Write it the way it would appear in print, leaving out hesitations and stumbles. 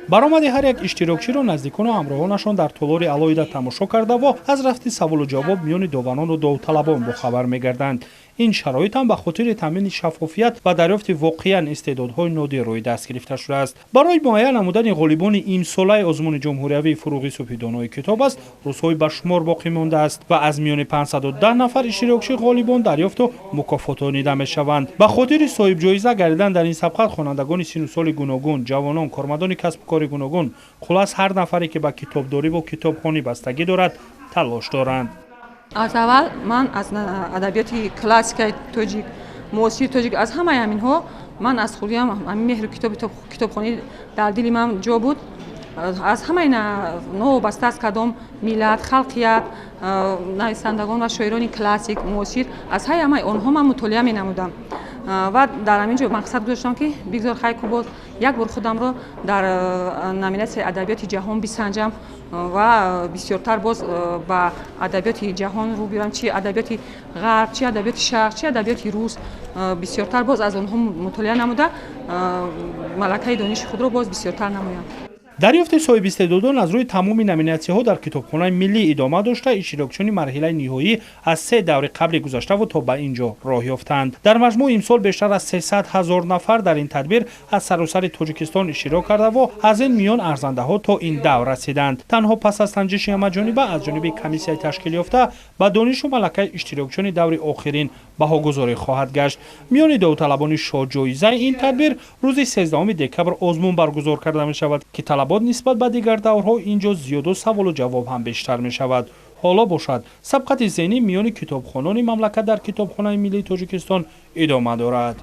баромади ҳар як иштирокчиро наздикону ҳамроҳонашон дар толори алоҳида тамошо карда ва аз рафти саволу ҷавоб миёни дованону довталабон бохабар мегарданд. ин шароит ҳам ба хотири таъмини шаффофият ва дарёфти воқеан истеъдодҳои нодир рӯи даст гирифта шудааст. барои муайян намудани ғолибони имсолаи озмуни ҷумҳуриявии фуруғи субҳи донои китоб аст рӯзҳои ба шумор боқӣ мондааст ва аз миёни 510 нафар иштирокчии ғолибон дарёфту мукофотонида мешаванд. ба хотири соҳибҷоиза гардидан дар ин сабқат хонандагони сину соли гуногун, ҷавонон, кормандони касбу кори гуногун, хулас ҳар нафаре ки ба китобдорӣ ва китобхонӣ бастагӣ дорад талош доранд. аз аввал ман аз адабиёти классикаи тоҷик, муосири тоҷик, аз ҳамаи ҳаминҳо ман аз хурдиам ҳамин меҳру китобхонӣ дар дили ман ҷо буд. аз ҳамаи новобаста аз кадом миллат, халқият, нависандагон ва шоирони классик, муосир, аз ҳамаи онҳо ман мутолиа менамудам ва дар ҳамин ҷо мақсад гузоштам ки бигзор хайку боз як бор худамро дар номинатсияи адабиёти ҷаҳон бисанҷам ва бисёртар боз ба адабиёти ҷаҳон рӯ биёрам, чи адабиёти ғарб, чи адабиёти шарқ, чи адабиёти рус, бисёртар боз аз онҳо мутолиа намуда малакаи дониши худро боз бисёртар намоям. дарёфти соҳибистеъдодон аз рӯи тамоми номинатсияҳо дар китобхонаи миллӣ идома дошта, иштирокчиёни марҳилаи ниҳоӣ аз 3 даври қабли гузаштаву то ба ин ҷо роҳ ёфтанд. дар маҷмӯъ имсол бештар аз 300 000 нафар дар ин тадбир аз саросари тоҷикистон иштирок карда ва аз ин миён арзандаҳо то ин давр расиданд. танҳо пас аз санҷиши ҳамаҷониба аз ҷониби комиссияи ташкилёфта ба донишу малакаи иштирокчиёни даври охирин баҳогузорӣ хоҳад гашт. миёни довталабони шоҳҷоизаи ин тадбир рӯзи 13 декабр озмун баргузор карда мешавад ки талабот нисбат ба дигар даврҳо ин ҷо зиёду саволу ҷавоб ҳам бештар мешавад. ҳоло бошад сабқати зеҳнӣ миёни китобхонони мамлакат дар китобхонаи миллии тоҷикистон идома дорад.